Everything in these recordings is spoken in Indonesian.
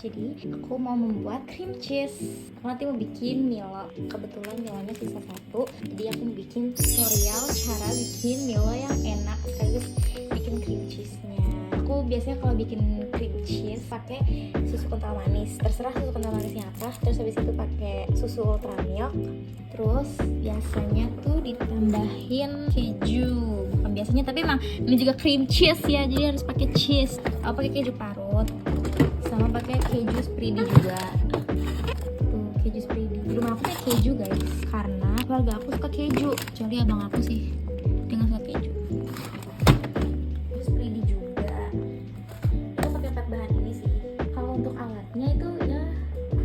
Jadi aku mau membuat cream cheese. Aku nanti mau bikin Milo. Kebetulan Milonya sisa satu. Jadi aku mau bikin tutorial cara bikin Milo yang enak sekaligus bikin cream cheese-nya. Aku biasanya kalau bikin cream cheese pakai susu kental manis. Terserah susu kental manisnya apa. Terus habis itu pakai susu ultra milk. Terus biasanya tuh ditambahin keju. Bukan biasanya tapi emang ini juga cream cheese ya. Jadi harus pakai cheese. Aku pakai keju parut. Sama pakai keju spready juga. Tuh keju spready. Di rumah aku pakai keju guys, karena keluarga aku suka keju. Kecuali abang aku sih, dia nggak suka keju. Terus spready juga. Aku pakai 4 bahan ini sih. Kalau untuk alatnya itu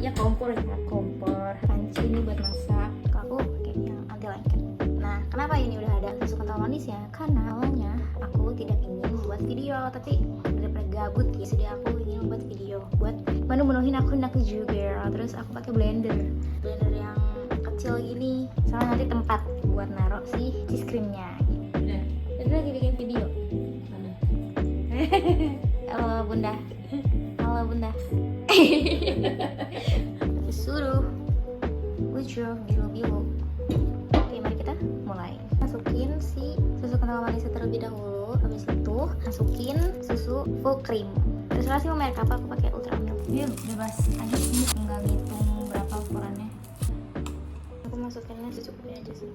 ya kompor ya, kompor. Panci ini buat masak. Kalau aku pakai yang agak lengket. Nah, kenapa ini udah ada susu kental manis ya? Karena awalnya aku tidak ingin buat video, tapi daripada gabut ya, sudah aku ingin buat video buat memenuhin akun aku juga. Terus aku pakai blender yang kecil gini, sama nanti tempat buat naruh si cheese creamnya. Udah lagi bikin video. Halo bunda, halo bunda. Disuruh lucu bilu-bilu. Oke, mari kita mulai. Masukin si susu kental manis terlebih dahulu. Habis itu masukin susu full cream. Terserah sih mau merek apa, aku pakai ultra milk. Dia bebas aja sih, nggak ngitung berapa ukurannya. Aku masukinnya secukupnya aja sih.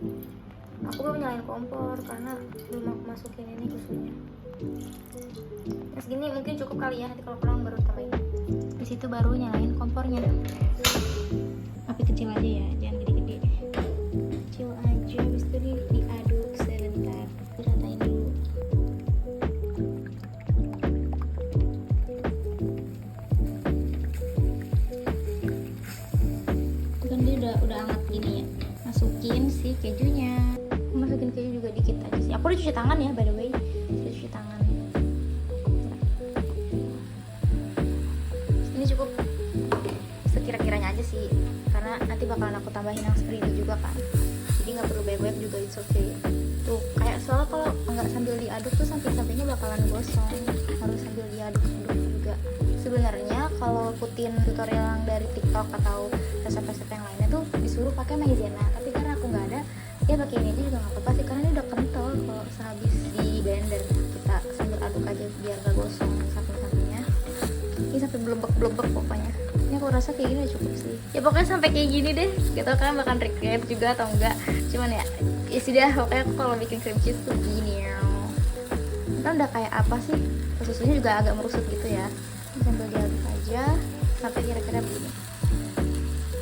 Aku belum nyalain kompor karena belum aku masukin ini susunya. Nah, segini mungkin cukup kali ya, nanti kalau kurang baru tambahin. Di situ baru nyalain kompornya. Tapi kecil aja ya, jangan gede-gede. Kecil aja, habis itu diaduk sebentar, diratain dulu. Kan dia udah hangat gini ya. Masukin si kejunya. Masukin keju juga dikit aja sih. Aku udah cuci tangan ya, by the way. Udah cuci tangan. Ini cukup sekira-kiranya aja sih, karena nanti bakalan aku tambahin yang spready juga kan. Jadi nggak perlu banyak-banyak juga, it's okay. Tuh kayak soalnya kalau nggak sambil diaduk tuh samping-sampingnya bakalan gosong. Harus sambil diaduk-aduk juga. Sebenarnya kalau ikutin tutorial yang dari TikTok atau resep-resep yang lainnya tuh disuruh pakai maizena, tapi karena aku nggak ada, ya pakai ini aja juga nggak apa-apa sih, karena ini udah kental. Kalau sehabis di blender kita sambil aduk aja biar nggak gosong samping-sampingnya. Ini sampai belebek pokoknya. Ini aku rasa kayak gini udah cukup sih. Ya pokoknya sampai kayak gini deh. Gak tau kalian bakal regret juga atau enggak. Cuman ya sudah, pokoknya aku kalau bikin cream cheese tuh gini ya. Kan udah kayak apa sih? Susunya juga agak merusut gitu ya. Sambil diaduk aja sampai kira-kira begini.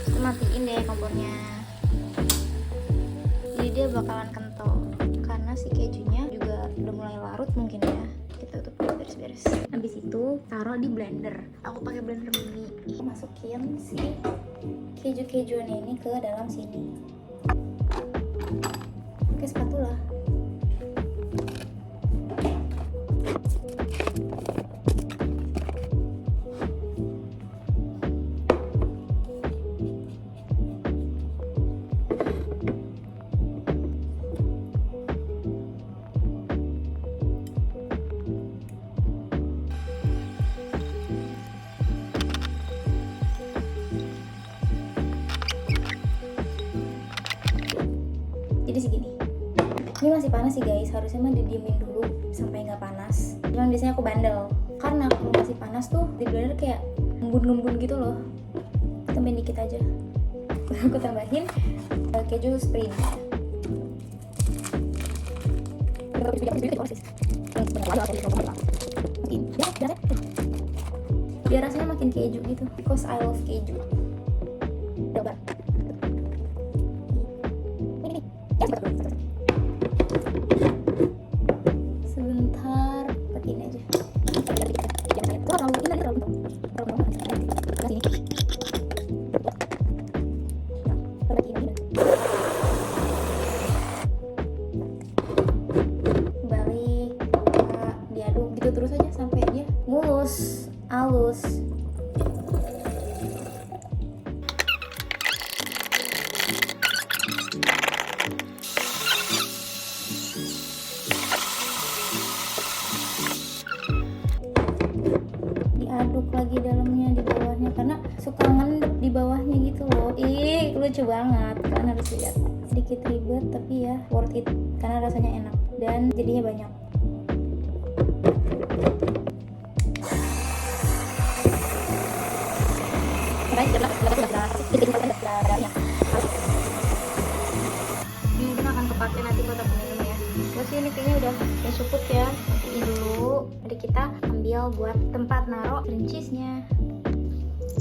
Terus matiin deh kompornya. Jadi dia bakalan kental karena si kejunya juga udah mulai larut mungkin ya. Kita tutup beres-beres. Habis itu taruh di blender. Aku pakai blender mini. Masukin si keju-kejuan ini ke dalam sini. Pakai spatula. Jadi segini. Ini masih panas sih guys, harusnya mah didiemin dulu sampai nggak panas. Cuman biasanya aku bandel, karena kalau masih panas tuh di blender kayak ngembun-ngembun gitu loh. Tambahin dikit aja. Aku tambahin keju spready. Biar rasanya makin keju gitu, because I love keju. Coba. Sebentar, begini aja. Balik, diaduk gitu terus aja sampai dia mulus, halus. Diaduk lagi dalamnya, di bawahnya lucu banget, kalian harus lihat. Sedikit ribet tapi ya worth it karena rasanya enak dan jadinya banyak. Ini mungkin akan kepake nanti buat aku minum ya. Terus ini kayaknya udah cukup ya. Ini dulu. Jadi kita ambil buat tempat naruh cream cheese-nya.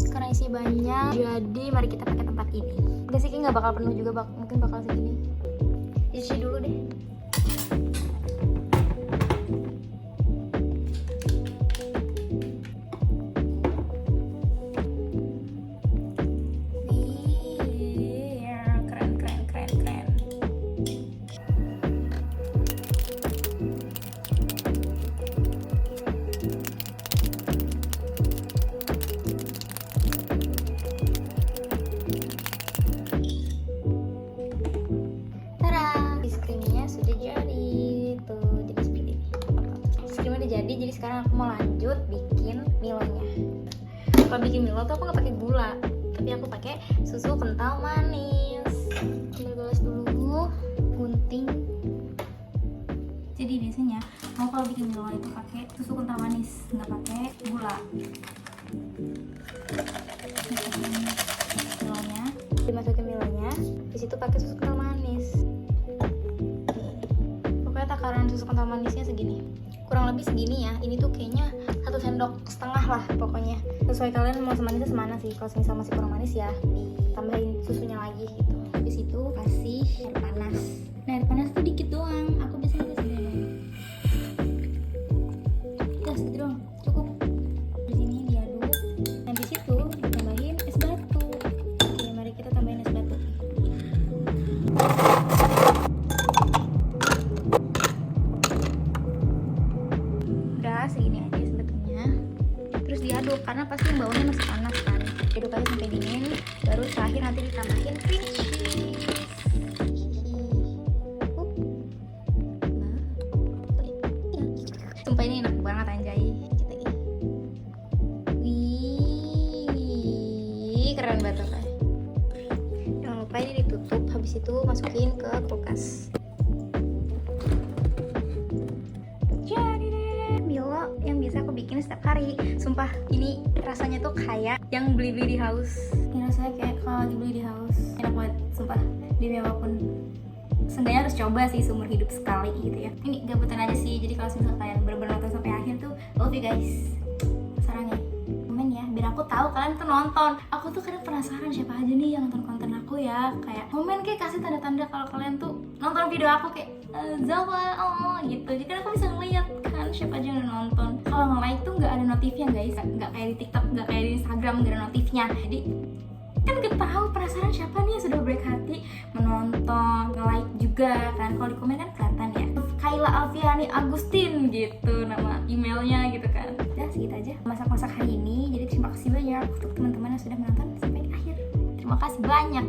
Karena isi banyak, jadi mari kita pakai tempat ini. Udah sih nggak bakal penuh juga, mungkin bakal segini. Isi dulu deh. Jadi sekarang aku mau lanjut bikin Milonya. Kalau bikin Milo tuh aku nggak pakai gula, tapi aku pakai susu kental manis. Ambil gelas dulu, gunting. Jadi biasanya aku kalau bikin Milo itu pakai susu kental manis, nggak pakai gula. Milonya, dimasukin Milonya, di situ pakai susu kental manis. Pokoknya takaran susu kental manisnya segini. Kurang lebih segini ya. Ini tuh kayaknya 1,5 sendok lah pokoknya. Sesuai kalian mau semanisnya semana sih. Kalau misal masih kurang manis ya ditambahin susunya lagi gitu. Habis itu kasih air panas. Nah, air panas tuh dikit doang. Aku biasanya segini. Udah segitu doang. Cukup. Di sini diaduk. Nah, di situ ditambahin es batu. Oke, mari kita tambahin es batu. Segini aja sebetulnya, terus diaduk karena pasti baunya masih panas kan. Diaduk aja sampai dingin, baru terakhir nanti ditambahin cream cheese. Sumpah ini enak banget anjay. Kita gini. Wih, keren banget kan. Jangan lupa ini ditutup, habis itu masukin ke kulkas. Yang biasa aku bikin setiap hari. Sumpah ini rasanya tuh kayak yang beli-beli di house. Ini rasanya kayak kalau lagi beli di house. Enak banget, sumpah. Demi apapun, seenggaknya harus coba sih seumur hidup sekali gitu ya. Ini gabutan aja sih. Jadi kalau misalnya kalian bener-bener nonton sampai akhir tuh love you guys. Sarannya komen ya, biar aku tahu kalian tuh nonton. Aku tuh kadang penasaran siapa aja nih yang nonton konten aku ya. Kayak komen, kayak kasih tanda-tanda kalau kalian tuh nonton video aku kayak Zawa, oh gitu. Jadi kan aku bisa ngeliat kan siapa aja yang udah nonton. Kalau nge-like tuh nggak ada notifnya guys, nggak kayak di TikTok, nggak kayak di Instagram, nggak ada notifnya. Jadi kan gak tahu penasaran siapa nih yang sudah baik hati menonton, nge-like juga kan. Kalau di komen kan kelihatan ya, Kayla Alfiani Agustin gitu nama emailnya gitu kan. Udah segitu aja masak-masak hari ini. Jadi terima kasih banyak untuk teman-teman yang sudah menonton sampai akhir. Terima kasih banyak.